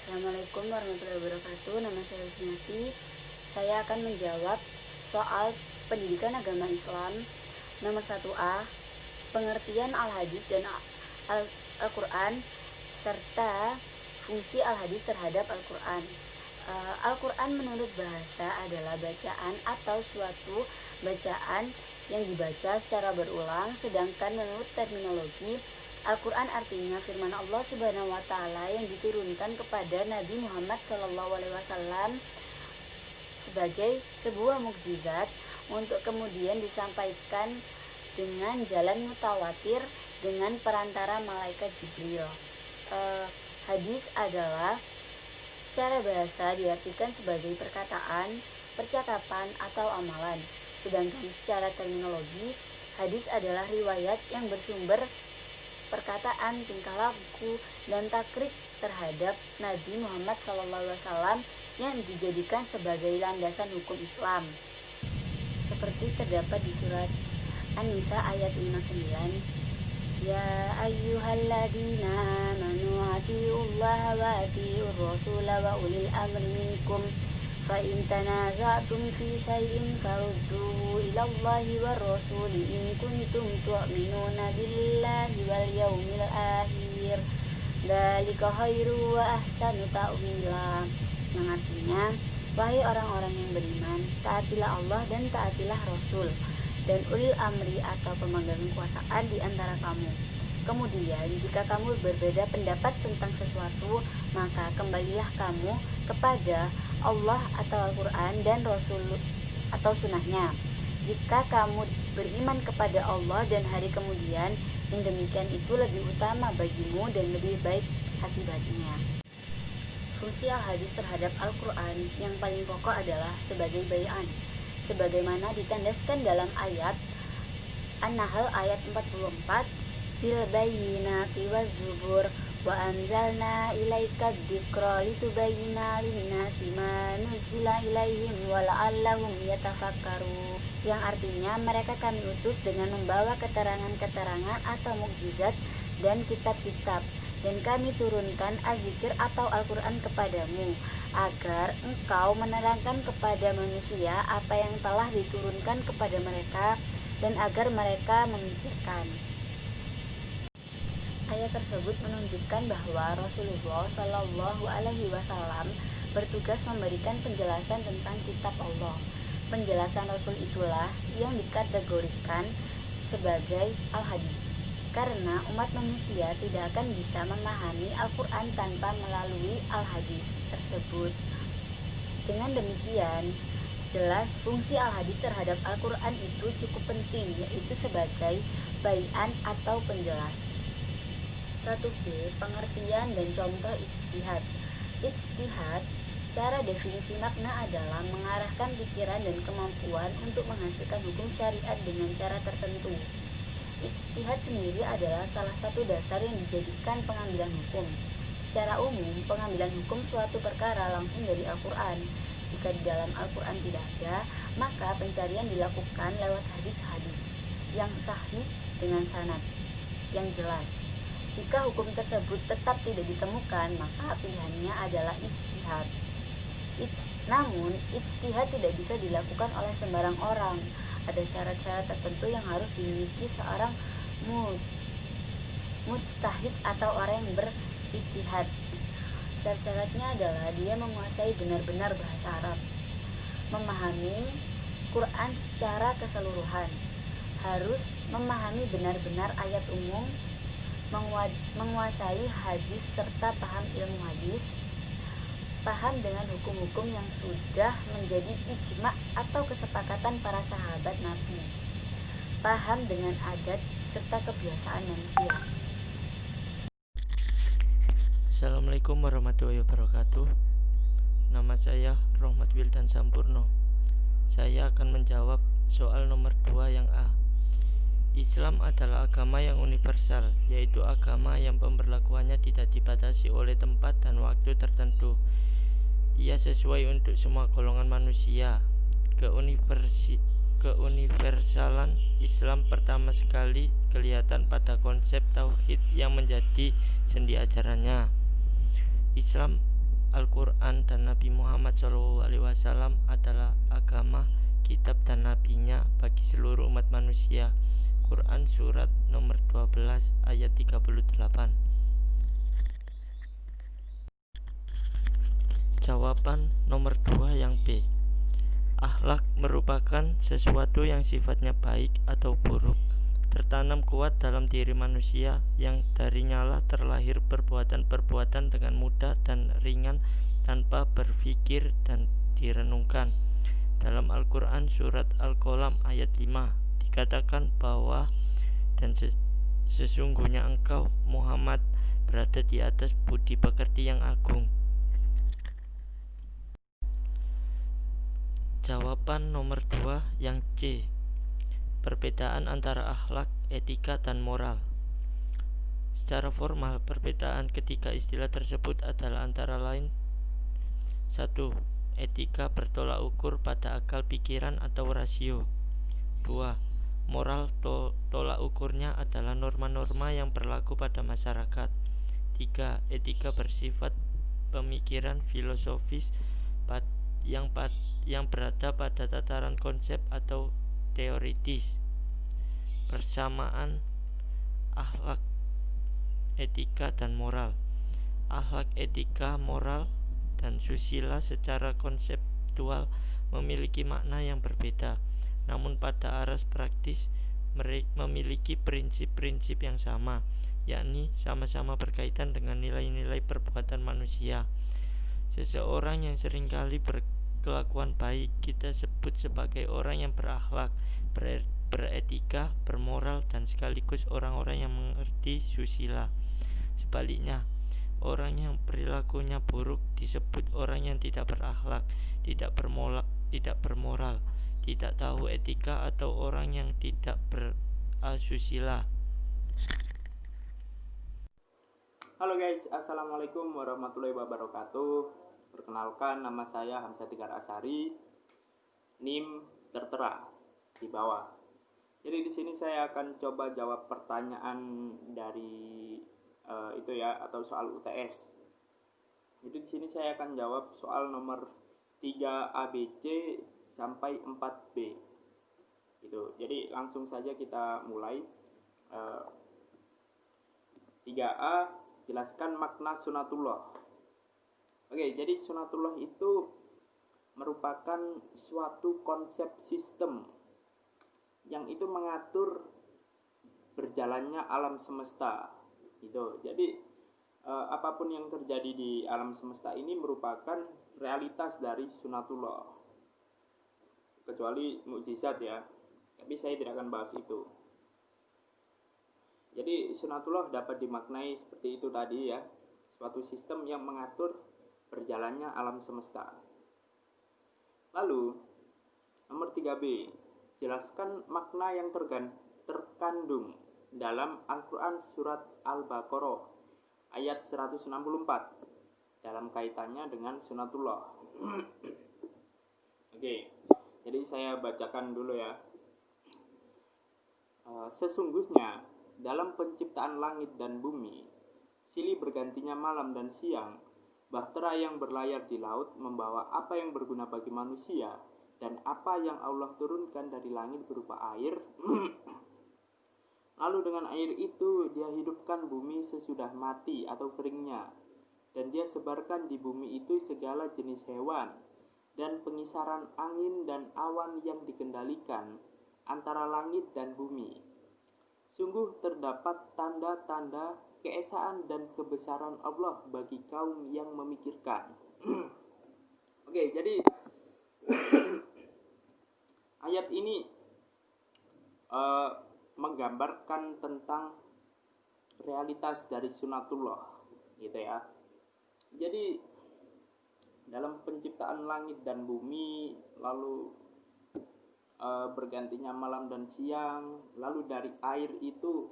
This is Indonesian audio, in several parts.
Assalamualaikum warahmatullahi wabarakatuh. Nama saya Husniati. Saya akan menjawab soal pendidikan agama Islam nomor 1A, pengertian al-hadis dan Al-Quran serta fungsi al-hadis terhadap Al-Quran. Al-Quran menurut bahasa adalah bacaan atau suatu bacaan yang dibaca secara berulang, sedangkan menurut terminologi Al-Quran artinya firman Allah Subhanahu wa Ta'ala yang diturunkan kepada Nabi Muhammad SAW sebagai sebuah mukjizat untuk kemudian disampaikan dengan jalan mutawatir dengan perantara malaikat Jibril. Hadis adalah secara bahasa diartikan sebagai perkataan, percakapan, atau amalan. Sedangkan secara terminologi, hadis adalah riwayat yang bersumber perkataan, tingkah laku, dan takrik terhadap Nabi Muhammad SAW yang dijadikan sebagai landasan hukum Islam. Seperti terdapat di surat An-Nisa ayat 59, Ya ayyuhalladzina amanu atiullaha wa atiur rasula wa ulil amri minkum fa in tanaza'tum fi syai'in farudduhu ilallahi war rasuli in kuntum tu'minuna billahi wal yaumil akhir dzalika khairu wa ahsanu ta'wila, yang artinya, wahai orang-orang yang beriman, taatilah Allah dan taatilah Rasul dan ulil amri atau pemegang kekuasaan di antara kamu. Kemudian jika kamu berbeda pendapat tentang sesuatu, maka kembalilah kamu kepada Allah atau Al-Quran dan Rasul atau sunnahnya. Jika kamu beriman kepada Allah dan hari kemudian, yang demikian itu lebih utama bagimu dan lebih baik akibatnya. Fungsi al-hadis terhadap Al-Quran yang paling pokok adalah sebagai bayan, sebagaimana ditandaskan dalam ayat An-Nahl ayat 44, bil bayyinati waz zubur wa anzalna ilaika dzikra litubayyina lin-nasi ma nuzila ilaihim wa la'allahum yatafakkarun, yang artinya mereka kami utus dengan membawa keterangan-keterangan atau mukjizat dan kitab-kitab, dan kami turunkan az-zikir atau Al-Quran kepadamu agar engkau menerangkan kepada manusia apa yang telah diturunkan kepada mereka dan agar mereka memikirkan. Ayat tersebut menunjukkan bahwa Rasulullah Shallallahu Alaihi Wasallam bertugas memberikan penjelasan tentang kitab Allah. Penjelasan Rasul itulah yang dikategorikan sebagai al-hadis, karena umat manusia tidak akan bisa memahami Al-Quran tanpa melalui al-hadis tersebut. Dengan demikian, jelas fungsi al-hadis terhadap Al-Quran itu cukup penting, yaitu sebagai bayan atau penjelas. 1B. Pengertian dan contoh ijtihad. Ijtihad secara definisi makna adalah mengarahkan pikiran dan kemampuan untuk menghasilkan hukum syariat dengan cara tertentu. Ijtihad sendiri adalah salah satu dasar yang dijadikan pengambilan hukum. Secara umum, pengambilan hukum suatu perkara langsung dari Al-Quran. Jika di dalam Al-Quran tidak ada, maka pencarian dilakukan lewat hadis-hadis yang sahih dengan sanad yang jelas. Jika hukum tersebut tetap tidak ditemukan, maka pilihannya adalah ijtihad. Namun, ijtihad tidak bisa dilakukan oleh sembarang orang. Ada syarat-syarat tertentu yang harus dimiliki seorang mujtahid atau orang yang berijtihad. Syarat-syaratnya adalah dia menguasai benar-benar bahasa Arab, memahami Quran secara keseluruhan, harus memahami benar-benar ayat umum, menguasai hadis serta paham ilmu hadis, paham dengan hukum-hukum yang sudah menjadi ijma' atau kesepakatan para sahabat Nabi, paham dengan adat serta kebiasaan manusia. Assalamualaikum warahmatullahi wabarakatuh. Nama saya Rohmat Wildan Sampurno. Saya akan menjawab soal nomor 2 yang A. Islam adalah agama yang universal, yaitu agama yang pemberlakuannya tidak dibatasi oleh tempat dan waktu tertentu. Ia sesuai untuk semua golongan manusia. Keuniversalan Islam pertama sekali kelihatan pada konsep tauhid yang menjadi sendi ajarannya. Islam Al-Quran dan Nabi Muhammad SAW adalah agama, kitab dan nabinya bagi seluruh umat manusia. Quran surat nomor 12 ayat 38. Jawaban nomor 2 yang B. Akhlak merupakan sesuatu yang sifatnya baik atau buruk, tertanam kuat dalam diri manusia, yang darinya lah terlahir perbuatan-perbuatan dengan mudah dan ringan tanpa berpikir dan direnungkan. Dalam Al-Quran surat Al-Qalam ayat 5 dikatakan bahwa dan sesungguhnya engkau Muhammad berada di atas budi pekerti yang agung. Jawaban nomor 2 yang C. Perbedaan antara akhlak, etika, dan moral. Secara formal, perbedaan ketiga istilah tersebut adalah antara lain: 1. Etika bertolak ukur pada akal pikiran atau rasio. 2. Moral tolak ukurnya adalah norma-norma yang berlaku pada masyarakat. 3. Etika bersifat pemikiran filosofis yang berada pada tataran konsep atau teoritis. Persamaan akhlak, etika, dan moral. Akhlak, etika, moral, dan susila secara konseptual memiliki makna yang berbeda, namun pada aras praktis mereka memiliki prinsip-prinsip yang sama, yakni sama-sama berkaitan dengan nilai-nilai perbuatan manusia. Seseorang yang seringkali berkelakuan baik kita sebut sebagai orang yang berakhlak, beretika, bermoral, dan sekaligus orang-orang yang mengerti susila. Sebaliknya, orang yang perilakunya buruk disebut orang yang tidak berakhlak, tidak bermoral, tidak tahu etika, atau orang yang tidak berasusila. Halo guys, assalamualaikum warahmatullahi wabarakatuh. Perkenalkan, nama saya Hamzah Tigar Asari, NIM tertera di bawah. Jadi di sini saya akan coba jawab pertanyaan dari itu ya, atau soal UTS. Jadi di sini saya akan jawab soal nomor 3 ABC sampai 4B. Gitu. Jadi langsung saja kita mulai. 3A, jelaskan makna sunatullah. Oke, jadi sunatullah itu merupakan suatu konsep sistem yang itu mengatur berjalannya alam semesta. Gitu. Jadi apapun yang terjadi di alam semesta ini merupakan realitas dari sunatullah. Kecuali mukjizat ya. Tapi saya tidak akan bahas itu. Jadi sunatullah dapat dimaknai seperti itu tadi ya, suatu sistem yang mengatur berjalannya alam semesta. Lalu nomor 3B, jelaskan makna yang terkandung dalam Al-Quran surat Al-Baqarah ayat 164 dalam kaitannya dengan sunatullah. Oke, jadi saya bacakan dulu ya. Sesungguhnya dalam penciptaan langit dan bumi, silih bergantinya malam dan siang, bahtera yang berlayar di laut membawa apa yang berguna bagi manusia, dan apa yang Allah turunkan dari langit berupa air. Lalu dengan air itu dia hidupkan bumi sesudah mati atau keringnya, dan dia sebarkan di bumi itu segala jenis hewan, dan pengisaran angin dan awan yang dikendalikan antara langit dan bumi. Sungguh terdapat tanda-tanda keesaan dan kebesaran Allah bagi kaum yang memikirkan. Oke, jadi ayat ini menggambarkan tentang realitas dari sunatullah, gitu ya. Jadi dalam penciptaan langit dan bumi, lalu bergantinya malam dan siang, lalu dari air itu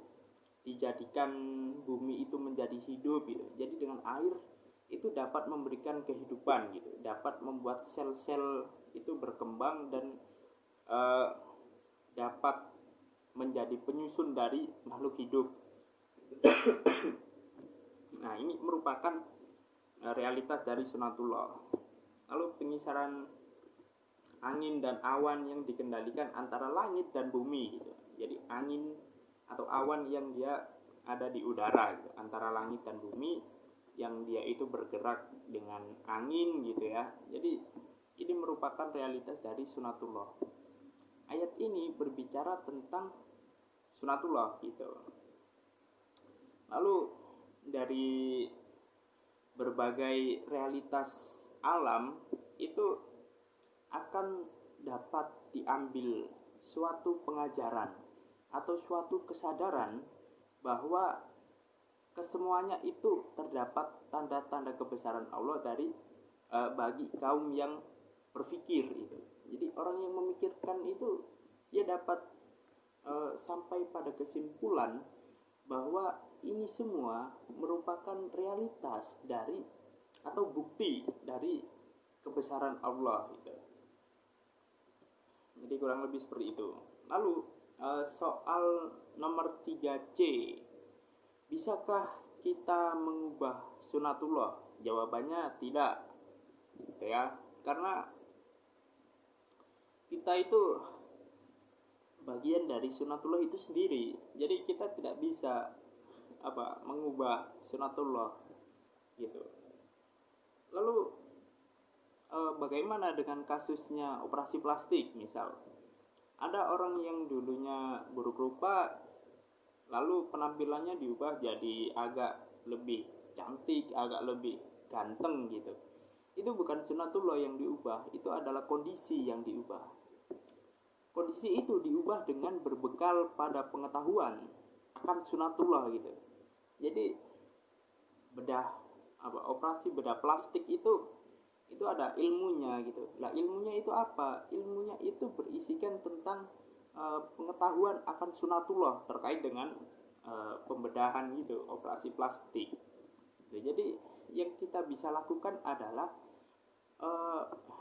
dijadikan bumi itu menjadi hidup gitu. Jadi dengan air itu dapat memberikan kehidupan gitu, dapat membuat sel-sel itu berkembang dan dapat menjadi penyusun dari makhluk hidup. Nah, ini merupakan realitas dari sunatullah. Lalu pengisaran angin dan awan yang dikendalikan antara langit dan bumi gitu. Jadi angin atau awan yang dia ada di udara gitu, antara langit dan bumi, yang dia itu bergerak dengan angin gitu ya. Jadi ini merupakan realitas dari sunatullah. Ayat ini berbicara tentang sunatullah gitu. Lalu dari berbagai realitas alam itu akan dapat diambil suatu pengajaran atau suatu kesadaran bahwa kesemuanya itu terdapat tanda-tanda kebesaran Allah dari bagi kaum yang berpikir itu. Jadi orang yang memikirkan itu dia dapat sampai pada kesimpulan bahwa ini semua merupakan realitas dari atau bukti dari kebesaran Allah gitu. Jadi kurang lebih seperti itu. Lalu soal nomor 3C, bisakah kita mengubah sunatullah? Jawabannya tidak, gitu ya. Karena kita itu bagian dari sunatullah itu sendiri. Jadi kita tidak bisa mengubah sunatullah, gitu. Lalu bagaimana dengan kasusnya operasi plastik misal? Ada orang yang dulunya buruk rupa, lalu penampilannya diubah jadi agak lebih cantik, agak lebih ganteng gitu. Itu bukan sunatullah yang diubah, itu adalah kondisi yang diubah. Kondisi itu diubah dengan berbekal pada pengetahuan akan sunatullah gitu. Jadi operasi bedah plastik itu ada ilmunya gitu. Lah ilmunya itu apa? Ilmunya itu berisikan tentang pengetahuan akan sunatullah terkait dengan pembedahan gitu, operasi plastik. Jadi yang kita bisa lakukan adalah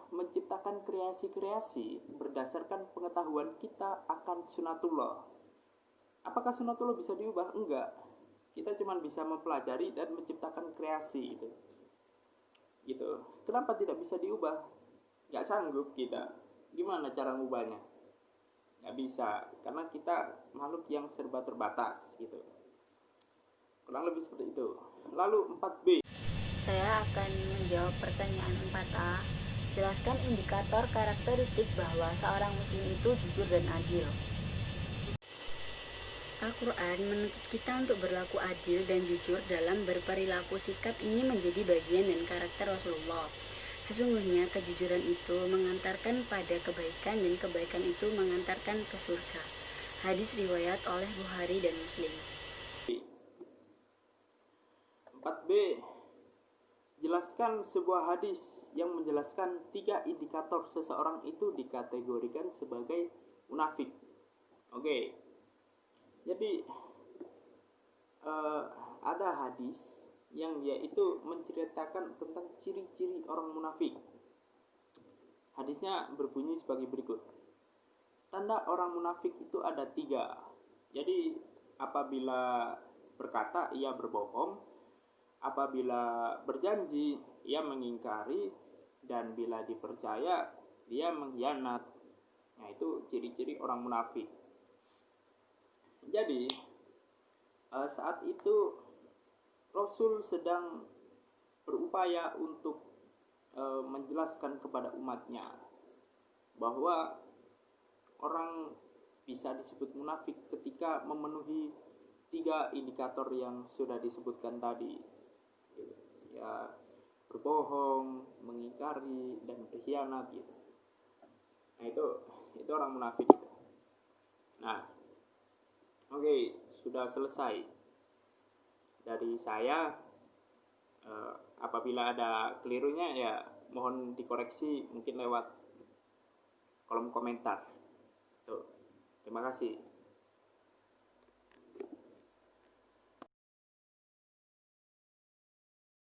menciptakan kreasi-kreasi berdasarkan pengetahuan kita akan sunatullah. Apakah sunatullah bisa diubah? Enggak. Kita cuma bisa mempelajari dan menciptakan kreasi gitu. Kenapa tidak bisa diubah? Nggak sanggup kita. Gimana cara ngubahnya? Nggak bisa, karena kita makhluk yang serba terbatas gitu. Kurang lebih seperti itu. Lalu 4B. Saya akan menjawab pertanyaan 4A. Jelaskan indikator karakteristik bahwa seorang muslim itu jujur dan adil. Al-Quran menuntut kita untuk berlaku adil dan jujur dalam berperilaku. Sikap ini menjadi bagian dan karakter Rasulullah. Sesungguhnya kejujuran itu mengantarkan pada kebaikan dan kebaikan itu mengantarkan ke surga. Hadis riwayat oleh Bukhari dan Muslim. 4B. Jelaskan sebuah hadis yang menjelaskan 3 indikator seseorang itu dikategorikan sebagai munafik. Oke. Jadi ada hadis yang dia itu menceritakan tentang ciri-ciri orang munafik. Hadisnya berbunyi sebagai berikut. Tanda orang munafik itu ada 3. Jadi apabila berkata ia berbohong, apabila berjanji ia mengingkari, dan bila dipercaya dia mengkhianat. Nah, itu ciri-ciri orang munafik. Jadi saat itu Rasul sedang berupaya untuk menjelaskan kepada umatnya bahwa orang bisa disebut munafik ketika memenuhi 3 indikator yang sudah disebutkan tadi, ya, berbohong, mengingkari, dan berkhianat gitu. Nah, itu orang munafik gitu. Nah, oke, sudah selesai dari saya. Apabila ada kelirunya ya mohon dikoreksi mungkin lewat kolom komentar. Tuh. Terima kasih.